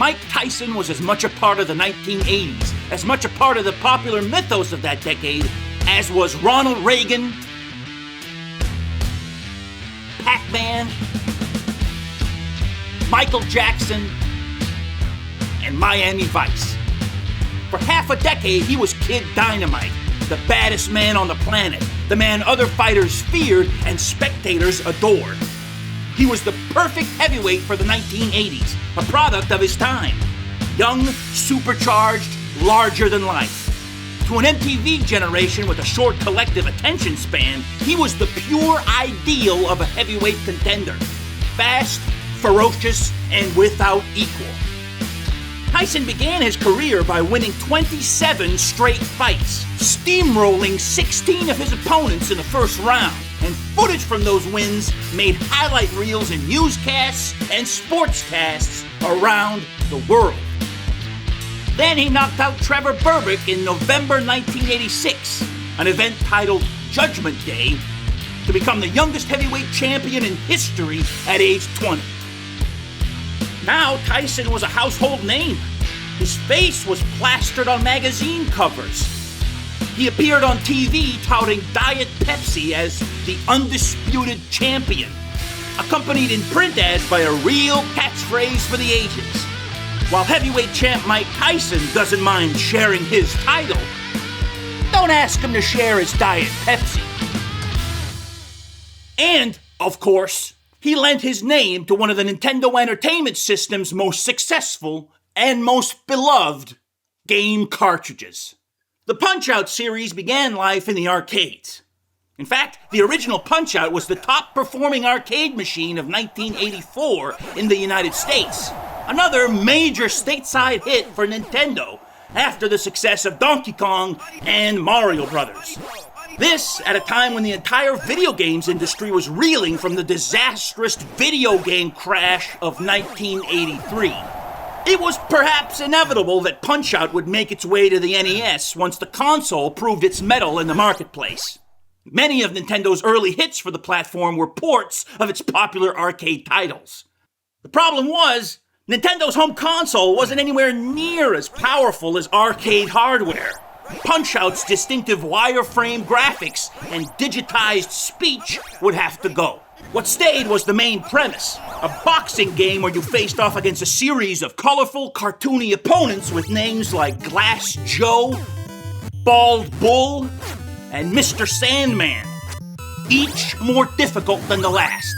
Mike Tyson was as much a part of the 1980s, as much a part of the popular mythos of that decade, as was Ronald Reagan, Pac-Man, Michael Jackson, and Miami Vice. For half a decade, he was Kid Dynamite, the baddest man on the planet, the man other fighters feared and spectators adored. He was the perfect heavyweight for the 1980s, a product of his time. Young, supercharged, larger than life. To an MTV generation with a short collective attention span, he was the pure ideal of a heavyweight contender. Fast, ferocious, and without equal. Tyson began his career by winning 27 straight fights, steamrolling 16 of his opponents in the first round, and footage from those wins made highlight reels in newscasts and sportscasts around the world. Then he knocked out Trevor Berbick in November 1986, an event titled Judgment Day, to become the youngest heavyweight champion in history at age 20. Now, Tyson was a household name. His face was plastered on magazine covers. He appeared on TV touting Diet Pepsi as the undisputed champion, accompanied in print ads by a real catchphrase for the ages. While heavyweight champ Mike Tyson doesn't mind sharing his title, don't ask him to share his Diet Pepsi. And, of course, he lent his name to one of the Nintendo Entertainment System's most successful and most beloved game cartridges. The Punch-Out series began life in the arcades. In fact, the original Punch-Out was the top-performing arcade machine of 1984 in the United States. Another major stateside hit for Nintendo after the success of Donkey Kong and Mario Brothers. This at a time when the entire video games industry was reeling from the disastrous video game crash of 1983. It was perhaps inevitable that Punch-Out would make its way to the NES once the console proved its mettle in the marketplace. Many of Nintendo's early hits for the platform were ports of its popular arcade titles. The problem was, Nintendo's home console wasn't anywhere near as powerful as arcade hardware. Punch-Out's distinctive wireframe graphics and digitized speech would have to go. What stayed was the main premise, a boxing game where you faced off against a series of colorful, cartoony opponents with names like Glass Joe, Bald Bull, and Mr. Sandman, each more difficult than the last.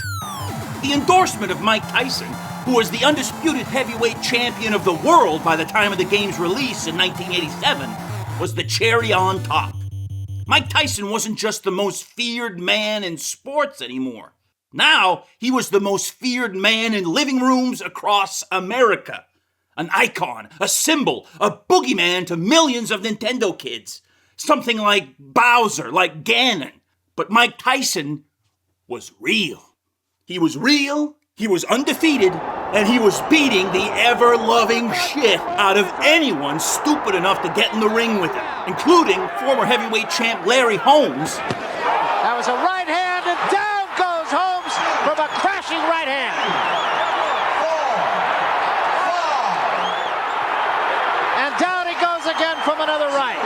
The endorsement of Mike Tyson, who was the undisputed heavyweight champion of the world by the time of the game's release in 1987, was the cherry on top. Mike Tyson wasn't just the most feared man in sports anymore. Now, he was the most feared man in living rooms across America. An icon, a symbol, a boogeyman to millions of Nintendo kids. Something like Bowser, like Ganon. But Mike Tyson was real. He was real, he was undefeated, and he was beating the ever-loving shit out of anyone stupid enough to get in the ring with him, including former heavyweight champ Larry Holmes. That was a right hand, and down goes Holmes from a crashing right hand. And down he goes again from another right.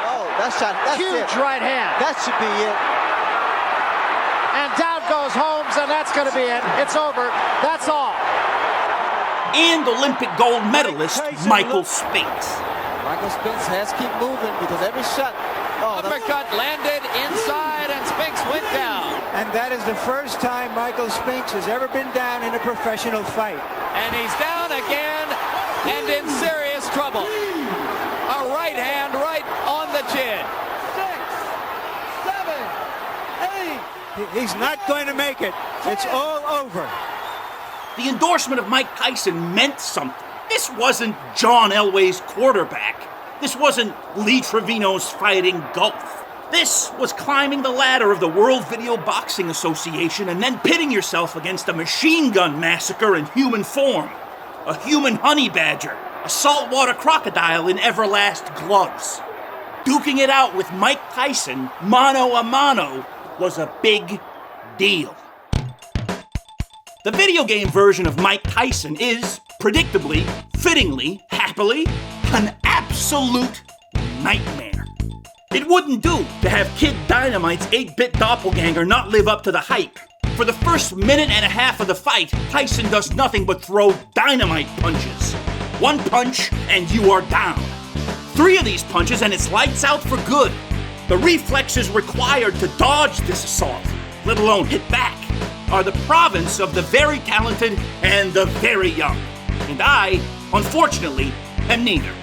Oh, that's huge it. Right hand. That should be it. And down goes Holmes, and that's going to be it. It's over. That's all. And Olympic gold medalist Michael Spinks. Michael Spinks has to keep moving because every shot. Uppercut landed inside, and Spinks went down. And that is the first time Michael Spinks has ever been down in a professional fight. And he's down again and in serious trouble. A right hand right on the chin. 6, 7, 8. He's not going to make it. It's all over. The endorsement of Mike Tyson meant something. This wasn't John Elway's quarterback. This wasn't Lee Trevino's fighting golf. This was climbing the ladder of the World Video Boxing Association and then pitting yourself against a machine gun massacre in human form. A human honey badger, a saltwater crocodile in everlast gloves. Duking it out with Mike Tyson, mano a mano, was a big deal. The video game version of Mike Tyson is, predictably, fittingly, happily, an absolute nightmare. It wouldn't do to have Kid Dynamite's 8-bit doppelganger not live up to the hype. For the first minute and a half of the fight, Tyson does nothing but throw dynamite punches. One punch and you are down. 3 of these punches and it's lights out for good. The reflexes required to dodge this assault, let alone hit back, are the province of the very talented and the very young. And I, unfortunately, am neither.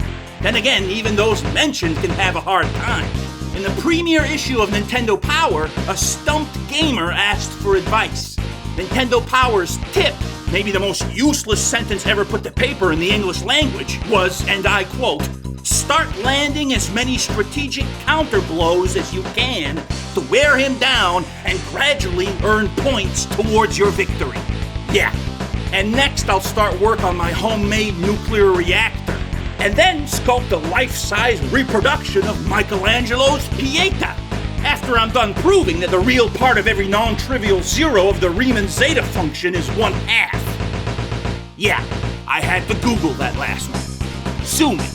Then again, even those mentioned can have a hard time. In the premiere issue of Nintendo Power, a stumped gamer asked for advice. Nintendo Power's tip, maybe the most useless sentence ever put to paper in the English language, was, and I quote, "Start landing as many strategic counter blows as you can to wear him down and gradually earn points towards your victory." Yeah, and next I'll start work on my homemade nuclear reactor. And then sculpt a life-size reproduction of Michelangelo's Pieta, after I'm done proving that the real part of every non-trivial zero of the Riemann zeta function is 1/2. Yeah, I had to Google that last one. Sue me.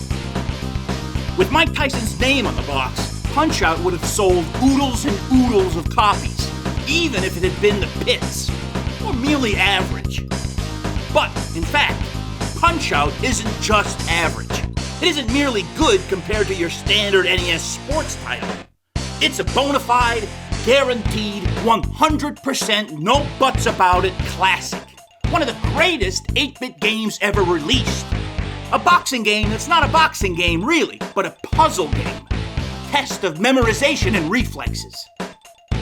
With Mike Tyson's name on the box, Punch-Out would have sold oodles and oodles of copies, even if it had been the pits, or merely average. But, in fact, Punch-Out isn't just average. It isn't merely good compared to your standard NES sports title. It's a bona fide, guaranteed, 100% no buts about it classic. One of the greatest 8-bit games ever released. A boxing game that's not a boxing game, really, but a puzzle game. A test of memorization and reflexes.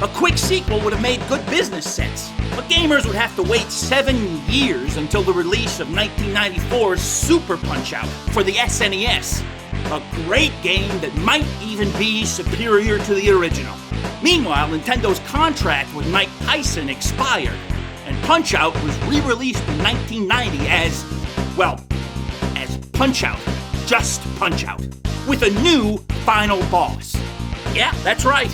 A quick sequel would have made good business sense, but gamers would have to wait 7 years until the release of 1994's Super Punch-Out for the SNES. A great game that might even be superior to the original. Meanwhile, Nintendo's contract with Mike Tyson expired, and Punch-Out was re-released in 1990 as, well, as Punch-Out. Just Punch-Out. With a new final boss. Yeah, that's right.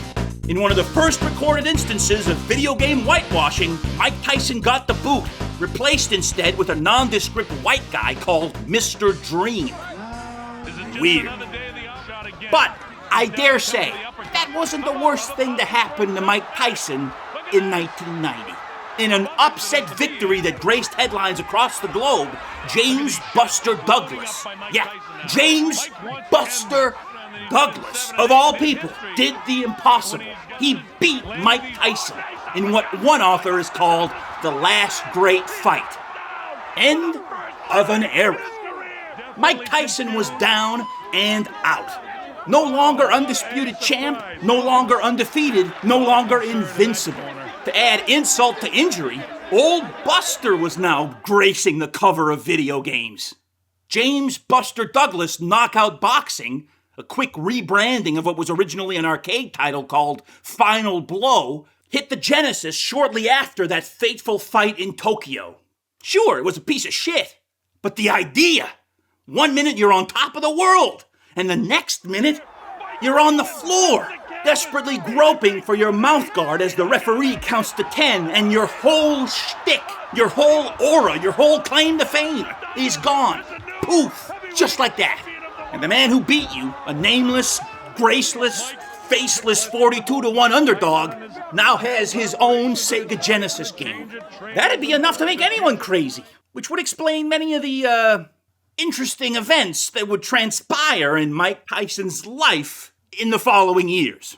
In one of the first recorded instances of video game whitewashing, Mike Tyson got the boot, replaced instead with a nondescript white guy called Mr. Dream. Weird. But I dare say, that wasn't the worst thing to happen to Mike Tyson in 1990. In an upset victory that graced headlines across the globe, James Buster Douglas, yeah, James Buster Douglas, of all people, did the impossible. He beat Mike Tyson in what one author has called the last great fight. End of an era. Mike Tyson was down and out. No longer undisputed champ, no longer undefeated, no longer invincible. To add insult to injury, old Buster was now gracing the cover of video games. James Buster Douglas Knockout Boxing, a quick rebranding of what was originally an arcade title called Final Blow, hit the Genesis shortly after that fateful fight in Tokyo. Sure, it was a piece of shit, but the idea, 1 minute you're on top of the world, and the next minute you're on the floor, desperately groping for your mouthguard as the referee counts to 10, and your whole shtick, your whole aura, your whole claim to fame is gone. Poof, just like that. And the man who beat you, a nameless, graceless, faceless 42-1 underdog, now has his own Sega Genesis game. That'd be enough to make anyone crazy, which would explain many of the, interesting events that would transpire in Mike Tyson's life in the following years.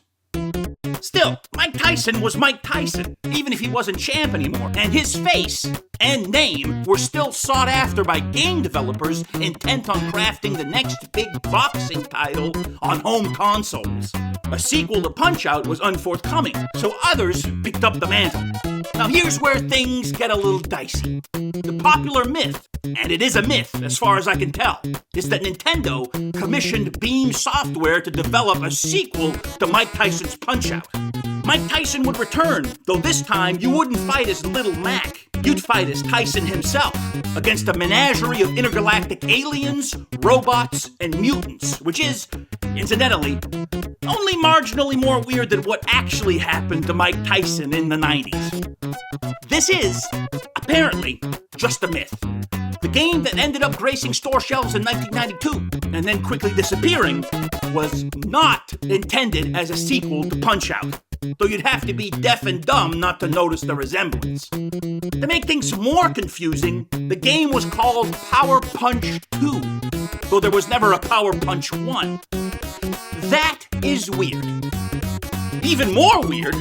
Still, Mike Tyson was Mike Tyson, even if he wasn't champ anymore, and his face and name were still sought after by game developers intent on crafting the next big boxing title on home consoles. A sequel to Punch-Out was unforthcoming, so others picked up the mantle. Now here's where things get a little dicey. The popular myth, and it is a myth as far as I can tell, is that Nintendo commissioned Beam Software to develop a sequel to Mike Tyson's Punch-Out. Mike Tyson would return, though this time you wouldn't fight as Little Mac. You'd fight as Tyson himself, against a menagerie of intergalactic aliens, robots, and mutants, which is, incidentally, only marginally more weird than what actually happened to Mike Tyson in the 90s. This is a Apparently, just a myth. The game that ended up gracing store shelves in 1992 and then quickly disappearing was not intended as a sequel to Punch-Out, though you'd have to be deaf and dumb not to notice the resemblance. To make things more confusing, the game was called Power Punch 2, though there was never a Power Punch 1. That is weird. Even more weird,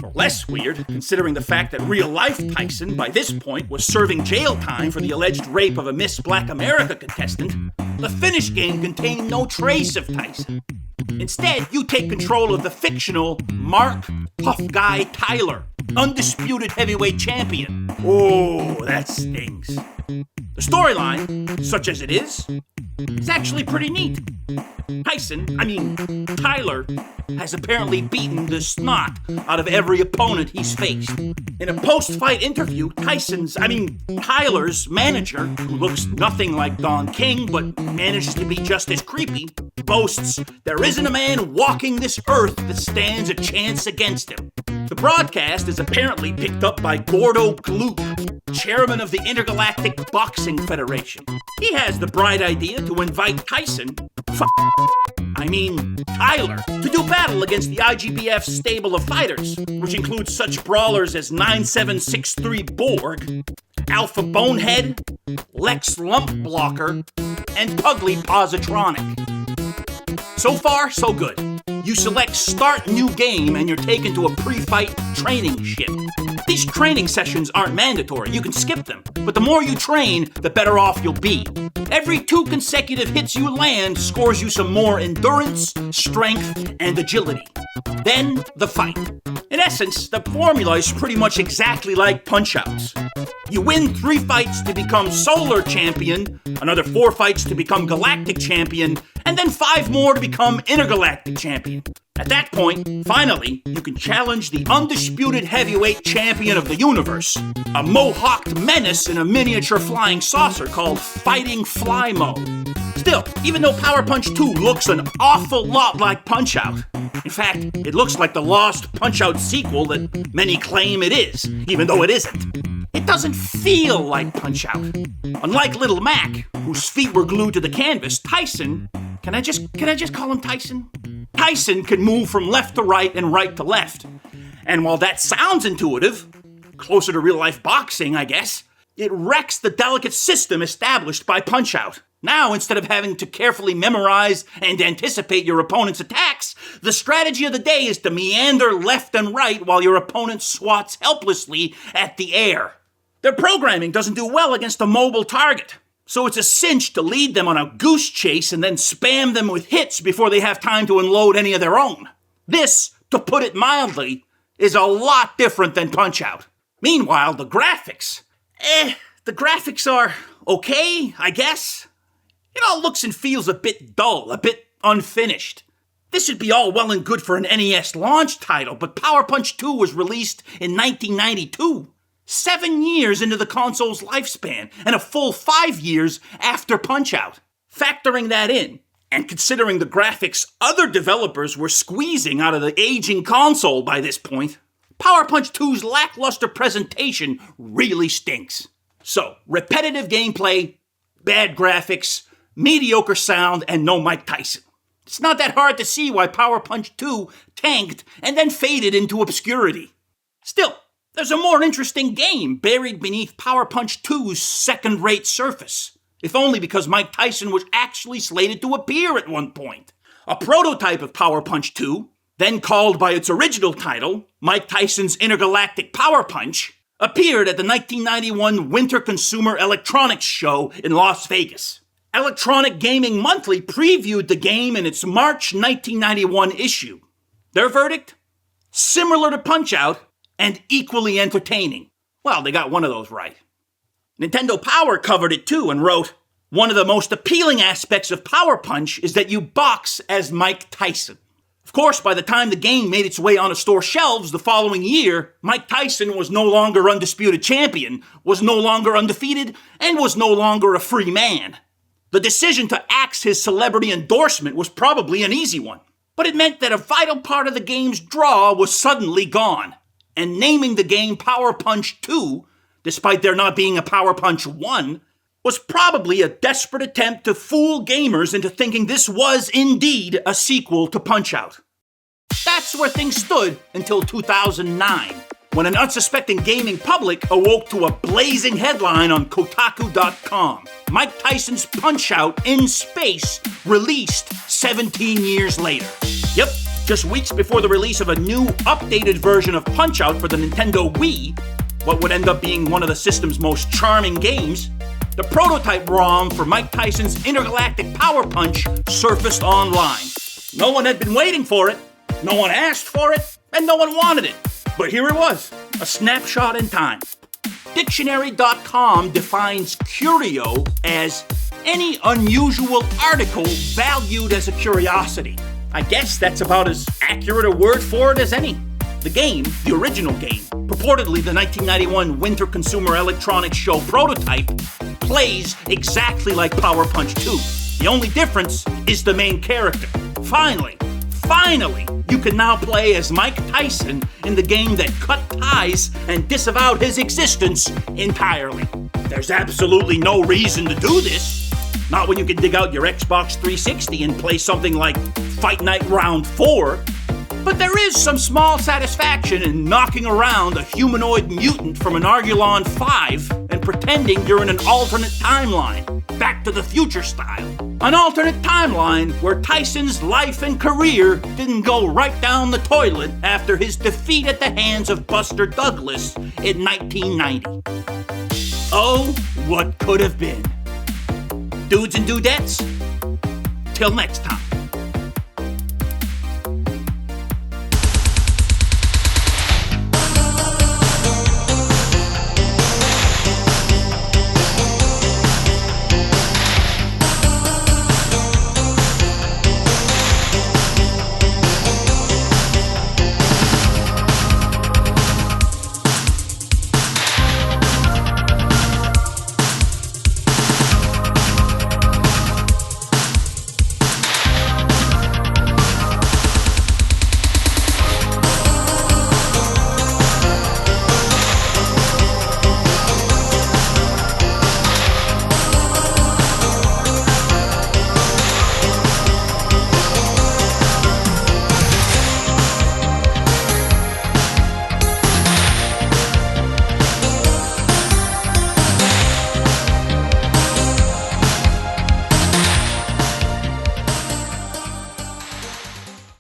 or less weird, considering the fact that real-life Tyson, by this point, was serving jail time for the alleged rape of a Miss Black America contestant, the finished game contained no trace of Tyson. Instead, you take control of the fictional Mark Tough Guy Tyler, undisputed heavyweight champion. Oh, that stings. The storyline, such as it is actually pretty neat. Tyler, has apparently beaten the snot out of every opponent he's faced. In a post-fight interview, Tyler's manager, who looks nothing like Don King but manages to be just as creepy, boasts, "There isn't a man walking this earth that stands a chance against him." The broadcast is apparently picked up by Gordo Gloop, chairman of the Intergalactic Boxing Federation. He has the bright idea to invite Tyler, to do battle against the IGBF's stable of fighters, which includes such brawlers as 9763 Borg, Alpha Bonehead, Lex Lumpblocker, and Pugly Positronic. So far, so good. You select Start New Game and you're taken to a pre-fight training ship. These training sessions aren't mandatory, you can skip them, but the more you train, the better off you'll be. Every 2 consecutive hits you land scores you some more endurance, strength, and agility. Then, the fight. In essence, the formula is pretty much exactly like Punch-Outs. You win 3 fights to become Solar Champion, another 4 fights to become Galactic Champion, and then 5 more to become Intergalactic Champion. At that point, finally, you can challenge the undisputed heavyweight champion of the universe, a mohawked menace in a miniature flying saucer called Fighting Fly-Mo. Still, even though Power Punch 2 looks an awful lot like Punch-Out, in fact, it looks like the lost Punch-Out sequel that many claim it is, even though it isn't. It doesn't feel like Punch-Out. Unlike Little Mac, whose feet were glued to the canvas, Tyson, can I just call him Tyson? Tyson can move from left to right and right to left. And while that sounds intuitive, closer to real-life boxing, I guess, it wrecks the delicate system established by Punch-Out. Now, instead of having to carefully memorize and anticipate your opponent's attacks, the strategy of the day is to meander left and right while your opponent swats helplessly at the air. Their programming doesn't do well against a mobile target, so it's a cinch to lead them on a goose chase and then spam them with hits before they have time to unload any of their own. This, to put it mildly, is a lot different than Punch-Out. Meanwhile, the graphics are okay, I guess. It all looks and feels a bit dull, a bit unfinished. This should be all well and good for an NES launch title, but Power Punch 2 was released in 1992, 7 years into the console's lifespan, and a full 5 years after Punch-Out. Factoring that in, and considering the graphics other developers were squeezing out of the aging console by this point, Power Punch 2's lackluster presentation really stinks. So, repetitive gameplay, bad graphics, mediocre sound, and no Mike Tyson. It's not that hard to see why Power Punch 2 tanked and then faded into obscurity. Still, there's a more interesting game buried beneath Power Punch 2's second-rate surface, if only because Mike Tyson was actually slated to appear at one point. A prototype of Power Punch 2, then called by its original title, Mike Tyson's Intergalactic Power Punch, appeared at the 1991 Winter Consumer Electronics Show in Las Vegas. Electronic Gaming Monthly previewed the game in its March 1991 issue. Their verdict? Similar to Punch-Out and equally entertaining. Well, they got one of those right. Nintendo Power covered it too and wrote, "One of the most appealing aspects of Power Punch is that you box as Mike Tyson." Of course, by the time the game made its way onto store shelves the following year, Mike Tyson was no longer undisputed champion, was no longer undefeated, and was no longer a free man. The decision to axe his celebrity endorsement was probably an easy one, but it meant that a vital part of the game's draw was suddenly gone, and naming the game Power Punch 2 despite there not being a Power Punch 1, was probably a desperate attempt to fool gamers into thinking this was indeed a sequel to Punch-Out. That's where things stood until 2009, when an unsuspecting gaming public awoke to a blazing headline on Kotaku.com. Mike Tyson's Punch-Out in space released 17 years later. Yep, just weeks before the release of a new, updated version of Punch-Out for the Nintendo Wii, what would end up being one of the system's most charming games, the prototype ROM for Mike Tyson's Intergalactic Power Punch surfaced online. No one had been waiting for it, no one asked for it, and no one wanted it. But here it was, a snapshot in time. Dictionary.com defines curio as any unusual article valued as a curiosity. I guess that's about as accurate a word for it as any. The game, the original game, purportedly the 1991 Winter Consumer Electronics Show prototype, plays exactly like Power Punch 2. The only difference is the main character. Finally, you can now play as Mike Tyson in the game that cut ties and disavowed his existence entirely. There's absolutely no reason to do this. Not when you can dig out your Xbox 360 and play something like Fight Night Round 4. But there is some small satisfaction in knocking around a humanoid mutant from an Argulon 5 and pretending you're in an alternate timeline, Back to the Future style. An alternate timeline where Tyson's life and career didn't go right down the toilet after his defeat at the hands of Buster Douglas in 1990. Oh, what could have been. Dudes and dudettes, till next time.